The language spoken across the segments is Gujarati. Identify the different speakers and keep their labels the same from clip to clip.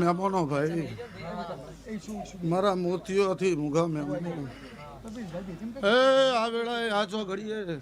Speaker 1: મહેમાનો ભાઈ, મારા મોતીઓથી મૂંગા મહેમાનો, એ આ વેળાએ આજો ઘડીએ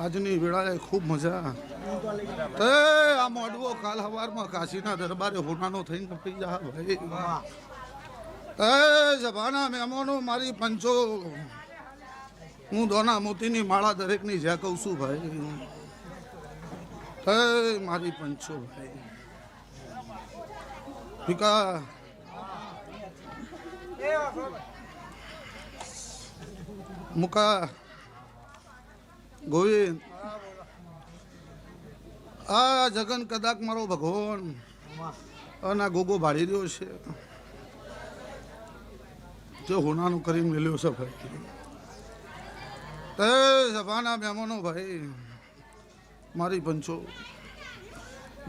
Speaker 1: આજની વેળાએ ખૂબ મજા. એ આ મોડવો કાલ સવારમાં કાશીના દરબારે હોનાનો થઈને પી જા ભાઈ. એ જભાના મહેમાનો મારી પંચો, હું દોના મોતીની માળા દરેકની જ્યાં કહું છું ભાઈ. એ મારી પંચો ભાઈ ભીકા મુકા ગોવિંદ, આ જગન કદાચ મારો ભગવાન અને આ ગોગો ભાડી રહ્યો છે, જે હોનાનું કરી મેલ્યો છે ભાઈ. તે સભાના મહેમાનો ભાઈ મારી પંચો,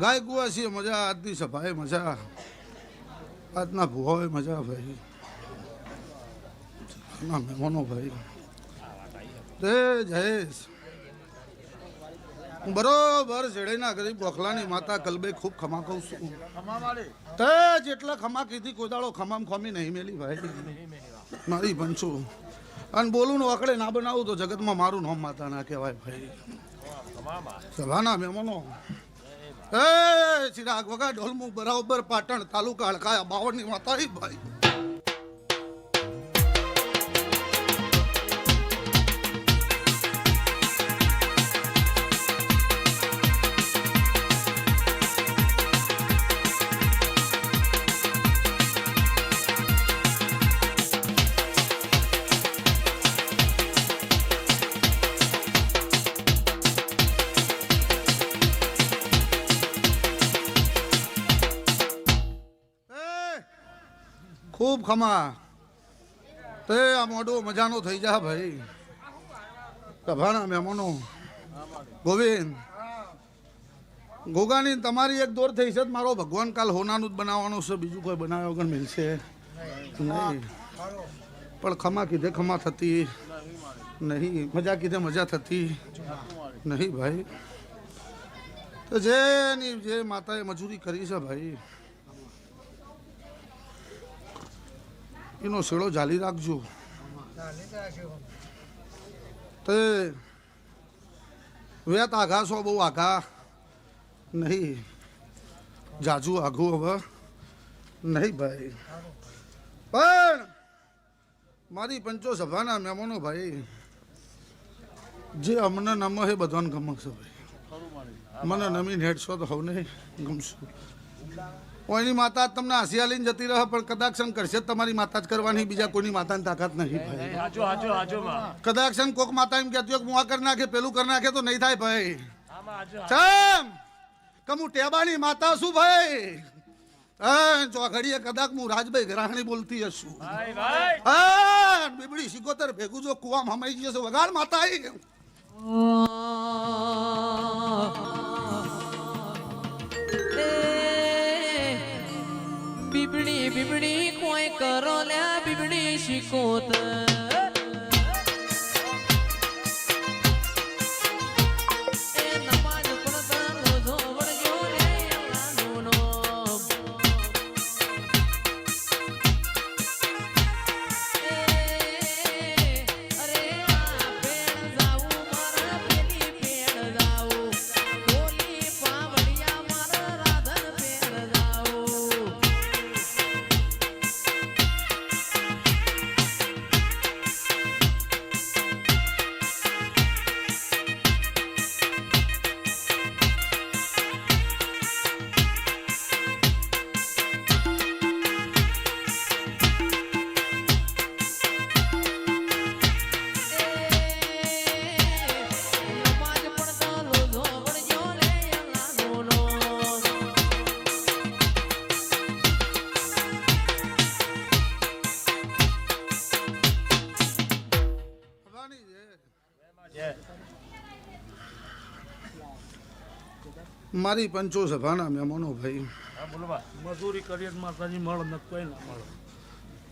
Speaker 1: ગાય ગુવા છીએ મજા, આજની સભાએ મજા, આજના ભુવાએ મજા ભાઈ. મહેમાનો ભાઈ તે જયેશ, હું બરોબર જેડેના ગરીબ બોખલાની માતા કલબે ખૂબ ખમા કહું છું. તે જેટલા ખમા કીધી કોઈ દાડો ખમામ ખોમી નહીં મેલી ભાઈ મારી પંચો. અને બોલું ને વખડે ના બનાવું તો જગતમાં મારું નામ માતા ના કહેવાય ભાઈ. સભાના મહેમાનો, એ ચિરાગ વગા ઢોલમું બરાબર પાટણ તાલુકા હડકાયા 52ની માતા ભાઈ. ખૂબ ખમા, તે આ મોઢો મજાનો થઈ જા ભાઈ. સભાના મહેમાનો ગોવિંદ, ગોગાની તમારી એક દોર થઈ છે, મારો ભગવાન કાલ હોનાનું જ બનાવવાનો છે, બીજું કોઈ બનાવ્યા વગર મિલશે નહીં. પણ ખમા કીધે ખમા થતી નહીં, મજા કીધે મજા થતી નહીં ભાઈ. તો જેની જે માતાએ મજૂરી કરી છે ભાઈ, એનો શેડો જાલી રાખજો. તે વેત આઘા છો, બહુ આઘા નહીં, જાજુ આઘું હવે નહીં ભાઈ. પણ મારી પંચો સભાના મહેમાનો ભાઈ, જે અમને નમ એ બધાને ગમશે ભાઈ. મને નમીને હેડશો તો હવે નહીં ગમશું. કોઈની માતા તમને આસિયા લઈને જતી રહે, પણ કદાક્ષન કરશે તમારી માતા જ કરવાની, બીજા કોઈની માતાની તાકાત નહીં ભાઈ. કદાક્ષન કોક માતા એમ કહેતી હોય કે હું આ કરી નાખે પેલું કરી નાખે તો નહીં થાય ભાઈ. ચમ કે હું ટેબાની માતા છું ભાઈ. ચોઘડીએ કદાચ હું રાજભાઈ ઘરાણી બોલતી હશું. બીબડી સિકોતર ભેગું જો કુવામાં હમાઈ જશે વગાડ માતા આવી.
Speaker 2: બીબડી બીબડી કોઈ કરો લે બીબડી શીખોતર.
Speaker 1: મારી પંચો સભાના મહેમાનો ભાઈ,
Speaker 3: મજૂરી કરીએ માતાજી મળે ન કોઈ ના મળે.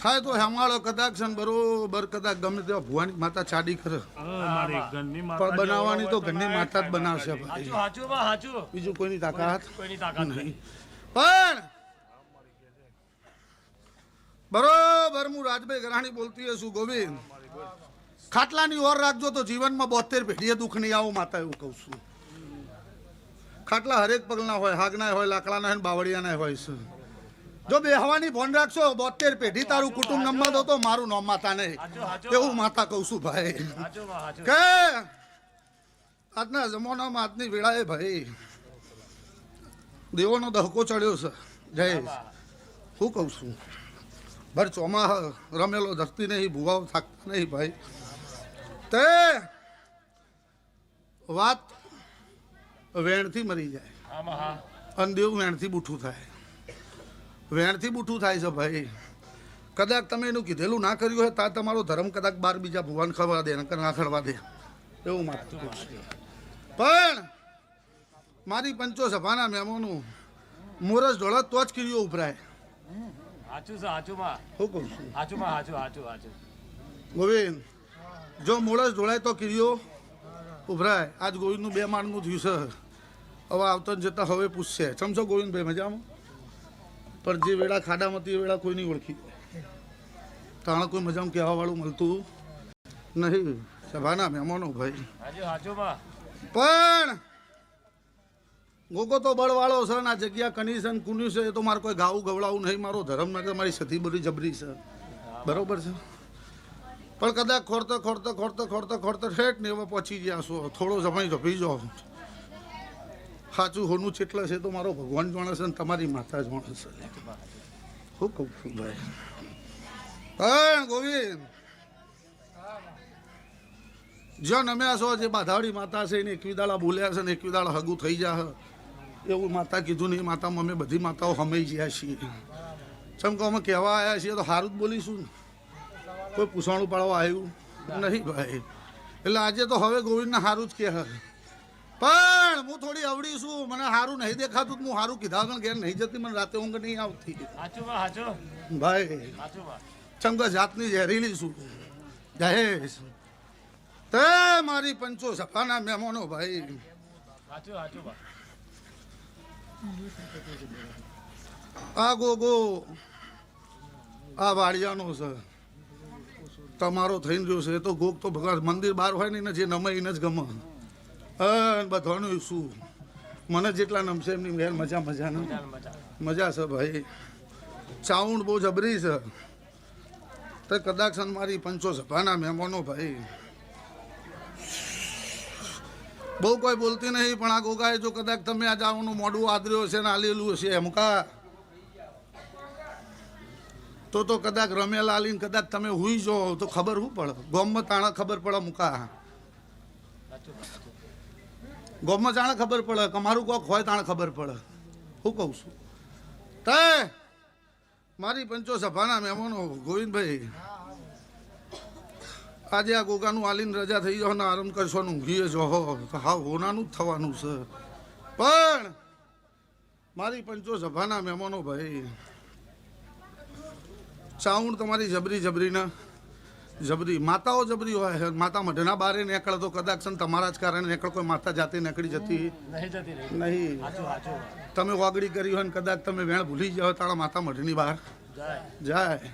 Speaker 1: થાય તો હેમાળો કદાચ બરોબર કદાચ ગમે તેવા ભુવાની માતા ચાડી કરે, પણ બનાવવાની તો ઘરની માતા જ બનાવશે ભાઈ. બીજું કોઈની તાકાત નહીં. પણ બરોબર હું રાજભાઈ ગરાણી બોલતી છું ગોવિંદ ખાટલાની ઓર રાખજો તો જીવનમાં 72 પેઢીએ દુઃખ નહીં આવું માતા એવું કહું છું. ખાટલા હરેક પગના હોય, હાગના હોય, લાકડાના હોય, બાવળિયાના હોય છે. જો બેહવાની ફોન રાખશો 72 પેઢી તારું કુટુંબ નંબર દો તો મારું નામ માતા નહીં એવું માતા કહું છું ભાઈ. કે આજના જમાનામાં આજની વેળાએ ભાઈ દેવોનો દહકો ચડ્યો છે. જય હું કહું છું ભર ચોમાહ રમેલો ધરતી નહીં, ભૂવાઓ થાકતા નહીં ભાઈ. તે વાત વેણથી મરી જાય અને દેવ વેણથી બૂઠું થાય. વેણથી બૂઠું થાય છે ભાઈ. કદાચ તમે એનું કીધેલું ના કર્યું હોય ત્યાં તમારો ધર્મ કદાચ બાર બીજા ભુવાને ખબર દે ના ખરવા દે એવું માનતું. પણ મારી પંચો સભાના મહેમાનો મોરસ ઢોળત તો જ કીડીઓ ઉભરાય. શું કહું છું ગોવિંદ, જો મોરસ ઢોળાય તો કીડીઓ ઉભરાય. આજ ગોવિંદનું 2 માળનું થયું છે. હવે આવતા જતા હવે પૂછશે સમજો ગોવિંદભાઈ મજામાં? પણ જે વેળા ખાડામાં હતી એ વેળા કોઈ નહીં ઓળખી. તાણા કોઈ મજામાં કહેવા વાળું મળતું નહીં. સભાના મહેમાનો ભાઈ. પણ ગોગો તો બળવાળો છે ને આ જગ્યા કનીશન કુન્યું છે એ તો મારે કોઈ ગાવું ગવડાવું નહીં. મારો ધર્મ ના મારી સતી બધી જબરી છે. બરોબર છે. પણ કદાચ ખોરતા ઠેઠ ને હવે પહોંચી ગયા છો. થોડો સમય જપી જાઓ. સાચું હોનું ચેટલે છે તો મારો ભગવાન જાણે છે ને તમારી માતા જાણે છે. શું કહું છું ભાઈ? પણ ગોવિંદ જ્યાં નમ્યા છો જે બાધાવડી માતા છે એને 21 દાડા બોલ્યા છે ને 21 દાડા હગું થઈ જાય એવું માતા કીધું ને એ માતામાં અમે બધી માતાઓ હમાઈ ગયા છીએ. ચમકો અમે કહેવા આવ્યા છીએ તો સારું જ બોલીશું ને. કોઈ પૂછાણું પાડવા આવ્યું નહીં ભાઈ. એટલે આજે તો હવે ગોવિંદને સારું જ કહે. પણ હું થોડી અવડી છું, મને સારું નહીં દેખાતું. હું સારું કીધા વગર ઘેર નહીં જતી, મને રાતે ઊંઘ નહીં આવતી ભાઈ. ચમકા જાતની ઝેરીલી છું. જાહેર તે મારી પંચો સભાના મહેમાનો ભાઈ. આ ગોગો આ વાડિયાનો છે તમારો થઈને રહ્યો છે. એ તો ગોગ તો ભગવાન મંદિર બહાર હોય ને જે નમે એને જ ગમે. બધાનું શું મને જેટલા નમશે એમની ઘેર મજા મજા છે ભાઈ. ચાઉંડ બહુ જબરી છે. તો કદાચ મારી પંચો સભાના મહેમાનો ભાઈ બહુ કોઈ બોલતી નહીં. પણ આ ગોગાએ જો કદાચ તમે આ જવાનું મોઢું આદર્યો છે ને આલેલું હશે એમકા તો કદાચ રમેલા આલીને કદાચ તમે હુઈ જાઓ તો ખબર શું પડે? ગોમમાં તાણા ખબર પડે મુકા. ગોમમાં જાણે ખબર પડે કે મારું કોક હોય તાણે ખબર પડે. શું કહું છું તે મારી પંચો સભાના મહેમાનો ગોવિંદભાઈ આજે આ ગોગાનું આલીને રજા થઈ જાઓ ને આરામ કરશો ને ઊંઘીએ જો તો હા હોનાનું જ થવાનું છે. પણ મારી પંચો સભાના મહેમાનો ભાઈ ચાઉંડ તમારી જબરી જબરી માતાઓ જબરી હોય. માતા મઢના બારે નીકળે તો કદાચ તમારા જ કારણે નીકળ. કોઈ માતા જાતે નીકળી જતી નહીં. તમે વાગડી કરી હોય ને કદાચ તમે વેણ ભૂલી જાઓ તારા માતા મઢની બહાર જાય.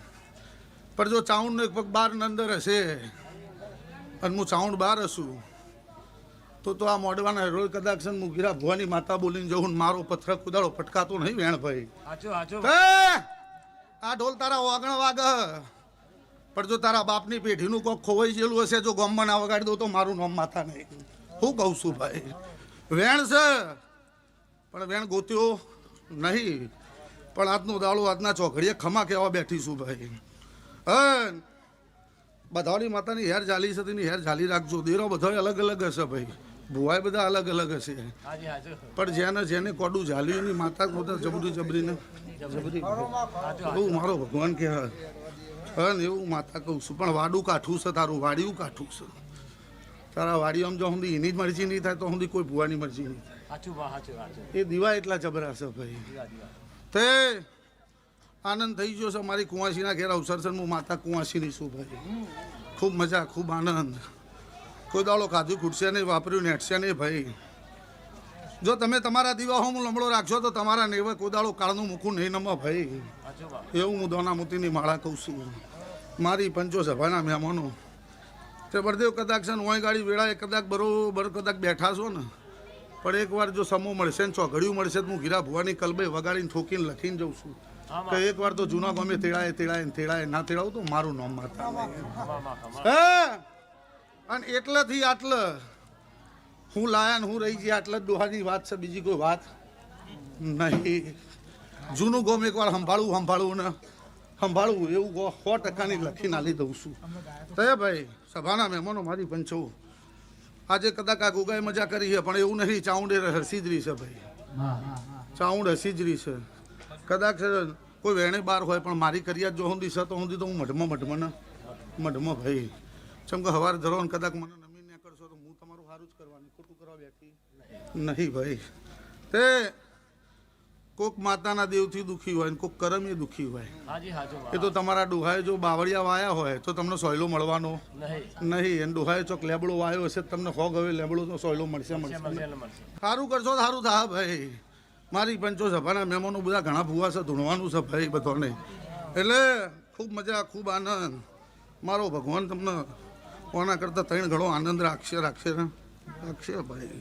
Speaker 1: પણ જો ચાઉંડનો એક પગ બહાર અંદર હશે અને હું ચાઉંડ બહાર હશું તો આ મોડવાના રોજ કદાચ હું ગીરા ભુવાની માતા બોલીને જવું મારો પથ્થર કુદાડો ફટકાતો નહીં વેણ ભાઈ. આ ઢોલ તારા વાગણ વાગ. પણ જો તારા બાપની પેઢીનું કોક ખોવાઈ ગયેલું હશે જો ગોમમાં ના વગાડી દો તો મારું નામ માતા નહીં. હું કહું છું ભાઈ વેણ છે પણ વેણ ગોત્યો નહીં. પણ આજનો દાડો આજના ચોઘડીએ ખમા કહેવા બેઠી છું ભાઈ. બધાની માતાની હેર ઝાલી છે તેની હેર ઝાલી રાખજો. દેરો બધો અલગ અલગ હશે ભાઈ. ભુવાય બધા અલગ અલગ હશે. પણ જેને કોડું ઝાલ્યું એની માતા બધા જબરી ને જબરી એવું મારો ભગવાન કહેવાય. એવું માતા કહું છું. પણ વાડું કાઠું છે તારું. વાડિયું કાઠું છે તારા. વાડીઓમાં જો સુધી એની જ મરજી નહીં થાય તો સુધી કોઈ ભુવાની મરજી નહીં થાય. એ દીવા એટલા જબરા છે ભાઈ. તે આનંદ થઈ ગયો છે મારી કુંવાસીના ઘેર અવસર છે. હું માતા કુંવાસીની છું ભાઈ. ખૂબ મજા ખૂબ આનંદ. કોઈ દાડો ખાધું ખૂટશે નહીં વાપર્યું નેટશે નહીં ભાઈ. જો તમે તમારા દીવાહોમાં લમડો રાખશો તો તમારા નેવે કોદાળો કાળનું મૂકું નહીં નમો ભાઈ. એવું હું દોના મોતીની માળા કહું છું. મારી પંચો સભાના મહેમાનો તે બળદેવ કદાચ છે ને ઓય ગાડી વેળાએ કદાચ બરોબર કદાચ બેઠા છો ને, પણ એકવાર જો સમો મળશે ને ચોઘડિયું મળશે તો હું ગીરા ભુવાની કલબે વગાડીને ઠોકીને લખીને જઉં છું કે એકવાર તો જૂના ગામે તેડાય ના તેડાવું તો મારું નામ માતા હે. અને એટલેથી આટલે હું લાયા ને હું રહી ગયા આટલે જ દોહાની વાત છે, બીજી કોઈ વાત નહીં. જૂનું ગોમ એકવાર સંભાળવું ને સંભાળવું એવું 100%ની લખીને આલી દઉં છું. તો ભાઈ સભાના મહેમાનો મારી પંચો આજે કદાચ આ ગોગાએ મજા કરી છે, પણ એવું નહીં. ચાઉંડ હસી જ રહી છે ભાઈ, ચાઉંડ હસી જ રહી છે. કદાચ કોઈ વેણે બાર હોય પણ મારી કરિયાત જો ઊંધી છે તો ઊંધી તો હું મઢમાં ભાઈ. ચમ કે હવાર ધરો ને કદાચ મને નમી ને કરશો તો હું તમારું સારું જ કરવાનું, ખોટું કરવા બેઠી નહીં ભાઈ. તે કોક માતાના દેવથી દુઃખી હોય ને કોક કરમે દુઃખી હોય. એ તો તમારા ડોહાએ જો બાવળિયા વાયા હોય તો તમને સોયલો મળવાનો નહીં. એને ડોહાએ ચોક લેબડો વાયો હશે તમને હોગ હવે લેબડો તો સોયલો મળશે. સારું કરશો સારું થા ભાઈ. મારી પંચો સભાના મહેમાનો બધા ઘણા ભૂવા છે, ધૂણવાનું છે ભાઈ બધાને. એટલે ખૂબ મજા ખૂબ આનંદ. મારો ભગવાન તમને કોના કરતાં 3 ઘણો આનંદ રાખશે ભાઈ.